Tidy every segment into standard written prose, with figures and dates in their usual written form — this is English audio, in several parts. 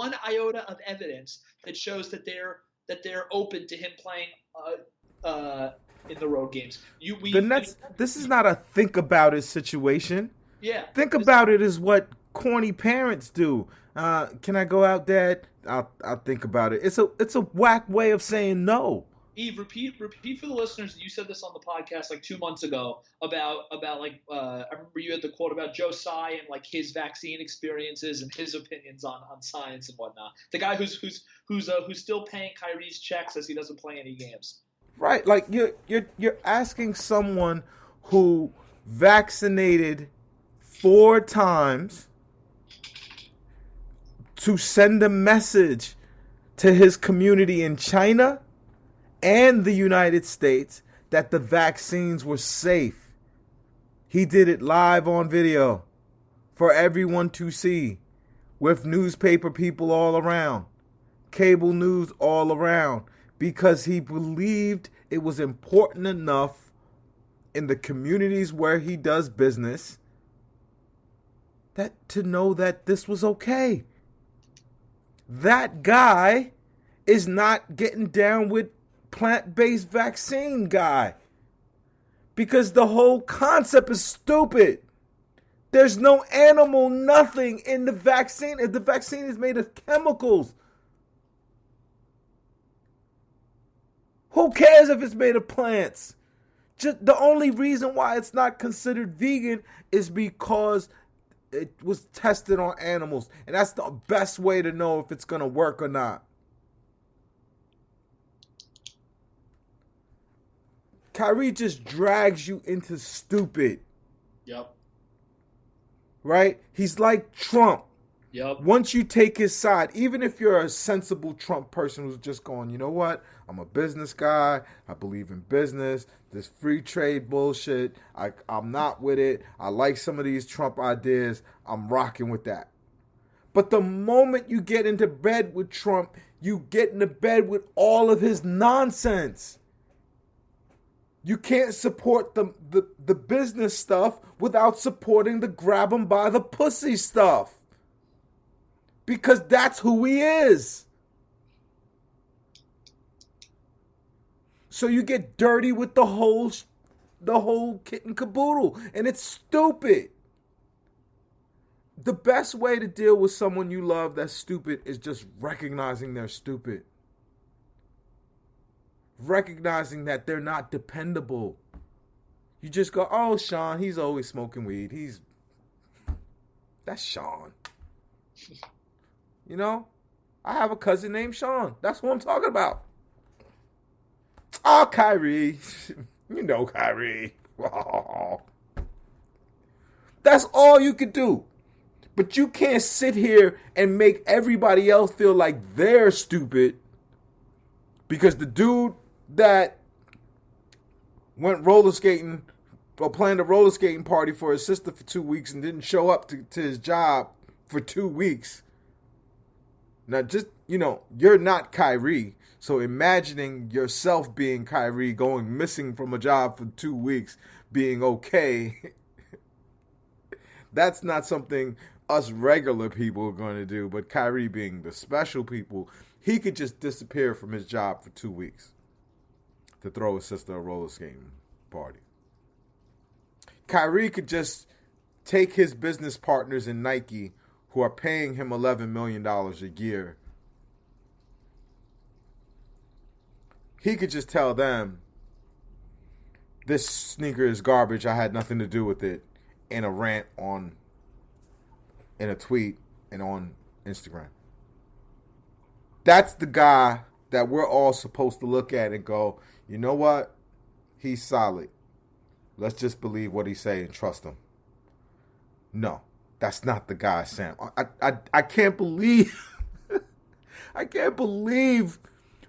one iota of evidence that shows that they're open to him playing in the road games. The Nets. This is not a think about it situation. Yeah. Think about it is what corny parents do. Can I go out, Dad? I'll think about it. It's a whack way of saying no. Eve, repeat for the listeners. You said this on the podcast like 2 months ago about like I remember you had the quote about Joe Tsai and like his vaccine experiences and his opinions on science and whatnot. The guy who's still paying Kyrie's checks as he doesn't play any games. Right, like you're asking someone who vaccinated 4 times to send a message to his community in China and the United States that the vaccines were safe. He did it live on video for everyone to see, with newspaper people all around, cable news all around, because he believed it was important enough in the communities where he does business that to know that this was okay. That guy is not getting down with plant-based vaccine guy, because the whole concept is stupid. There's no animal nothing in the vaccine. The vaccine is made of chemicals. Who cares if it's made of plants? Just the only reason why it's not considered vegan is because it was tested on animals, and that's the best way to know if it's going to work or not. Kyrie just drags you into stupid. Yep. Right? He's like Trump. Yep. Once you take his side, even if you're a sensible Trump person who's just going, you know what? I'm a business guy. I believe in business. This free trade bullshit, I'm not with it. I like some of these Trump ideas. I'm rocking with that. But the moment you get into bed with Trump, you get into bed with all of his nonsense. You can't support the business stuff without supporting the grab him by the pussy stuff. Because that's who he is. So you get dirty with the whole kit and caboodle. And it's stupid. The best way to deal with someone you love that's stupid is just recognizing they're stupid. Recognizing that they're not dependable. You just go, oh, Sean, he's always smoking weed. That's Sean. You know, I have a cousin named Sean. That's what I'm talking about. Oh, Kyrie. You know Kyrie. Oh. That's all you could do. But you can't sit here and make everybody else feel like they're stupid because the dude that went roller skating or planned a roller skating party for his sister for 2 weeks and didn't show up to his job for 2 weeks. Now, just, you're not Kyrie. So imagining yourself being Kyrie, going missing from a job for 2 weeks, being okay, that's not something us regular people are going to do. But Kyrie being the special people, he could just disappear from his job for 2 weeks to throw his sister a roller skating party. Kyrie could just take his business partners in Nike, who are paying him $11 million a year. He could just tell them, this sneaker is garbage, I had nothing to do with it, in a rant in a tweet and on Instagram. That's the guy that we're all supposed to look at and go, you know what? He's solid. Let's just believe what he say and trust him. No, that's not the guy, Sam. I can't believe I can't believe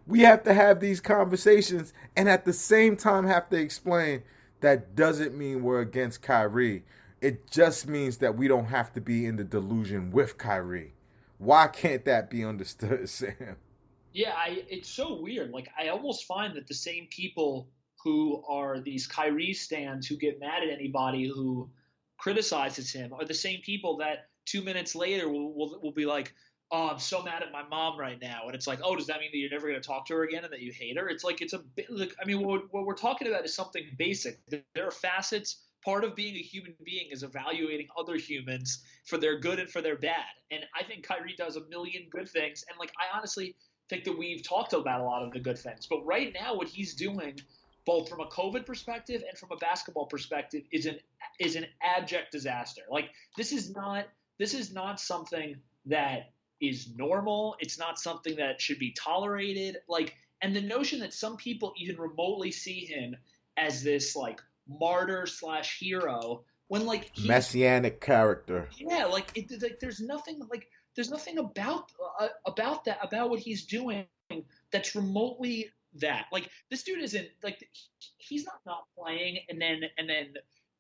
we have to have these conversations and at the same time have to explain that doesn't mean we're against Kyrie. It just means that we don't have to be in the delusion with Kyrie. Why can't that be understood, Sam? Yeah, it's so weird. Like, I almost find that the same people who are these Kyrie stands who get mad at anybody who criticizes him are the same people that 2 minutes later will be like, oh, I'm so mad at my mom right now. And it's like, oh, does that mean that you're never going to talk to her again and that you hate her? It's like, it's a bit, like, I mean, what we're talking about is something basic. There are facets. Part of being a human being is evaluating other humans for their good and for their bad. And I think Kyrie does a million good things. And like, I honestly think that we've talked about a lot of the good things. But right now, what he's doing, both from a COVID perspective and from a basketball perspective, is an abject disaster. Like, this is not something that is normal. It's not something that should be tolerated. Like, and the notion that some people even remotely see him as this like martyr / hero when like messianic character. Yeah, like there's nothing about what he's doing that's remotely that. Like, this dude isn't like, he's not playing and then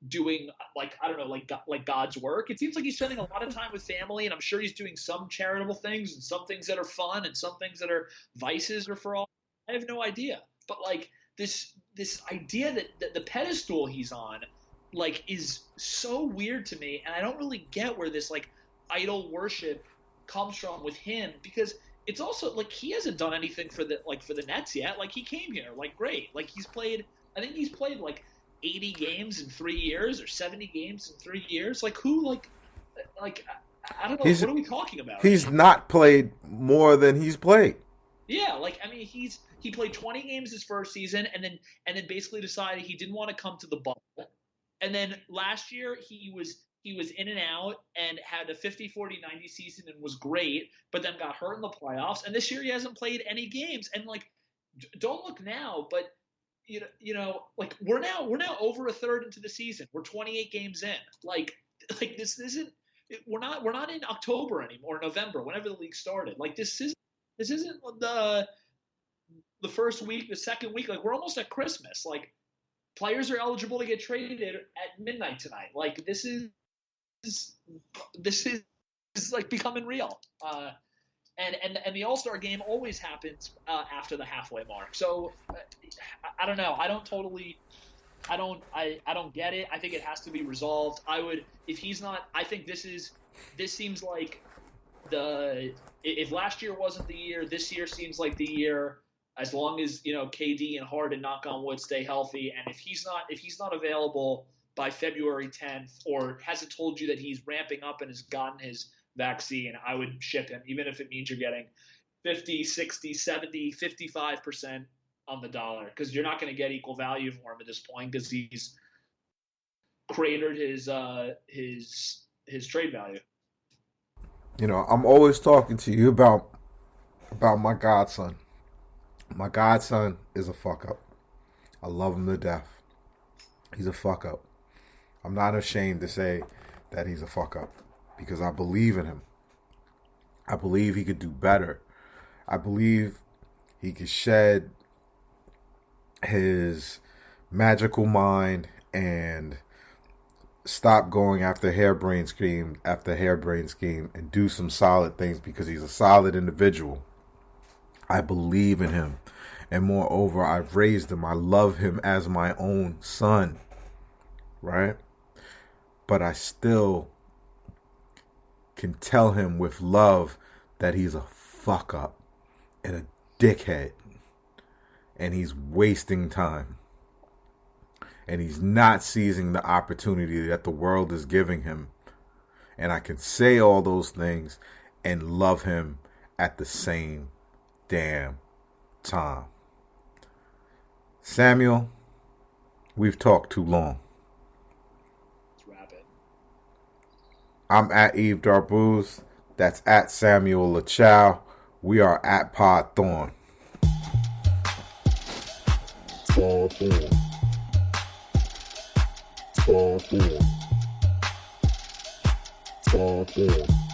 doing, like, I don't know, like God's work. It seems like he's spending a lot of time with family, and I'm sure he's doing some charitable things and some things that are fun and some things that are vices or for all. I have no idea. But like, this idea that the pedestal he's on, like, is so weird to me, and I don't really get where this like idol worship comes from with him, because it's also like he hasn't done anything for the Nets yet. Like, he came here, like, great. Like, I think he's played like 80 games in 3 years or 70 games in 3 years. Like, who, like I don't know. What are we talking about? He's not played more than he's played. Yeah, like, I mean, he played 20 games his first season, and then basically decided he didn't want to come to the bubble. And then last year he was in and out and had a 50, 40, 90 season and was great, but then got hurt in the playoffs. And this year he hasn't played any games. And like, don't look now, but you know, like, we're now over a third into the season. We're 28 games in. Like this isn't. We're not in October anymore, or November, whenever the league started. Like, this isn't the first week, the second week. Like, we're almost at Christmas. Like, players are eligible to get traded at midnight tonight. Like, this is like becoming real. And the All-Star game always happens after the halfway mark. So I don't know. I don't get it. I think it has to be resolved. If he's not, I think this seems like if last year wasn't the year, this year seems like the year, as long as, KD and Harden, knock on wood, stay healthy. And if he's not available by February 10th, or hasn't told you that he's ramping up and has gotten his vaccine, I would ship him, even if it means you're getting 50, 60, 70, 55% on the dollar, because you're not going to get equal value for him at this point, because he's cratered his trade value. I'm always talking to you about my godson. My godson is a fuck up. I love him to death. He's a fuck up. I'm not ashamed to say that he's a fuck up, because I believe in him. I believe he could do better. I believe he could shed his magical mind and stop going after harebrained scheme after harebrained scheme and do some solid things, because he's a solid individual. I believe in him. And moreover, I've raised him. I love him as my own son. Right? But I still can tell him with love that he's a fuck up and a dickhead. And he's wasting time. And he's not seizing the opportunity that the world is giving him. And I can say all those things and love him at the same damn time. Samuel, we've talked too long. Let's wrap it. I'm at Eve Darbuz. That's at Samuel LaChow. We are at Pod Thorn. Pod Thorn. Pod Thorn. Pod Thorn.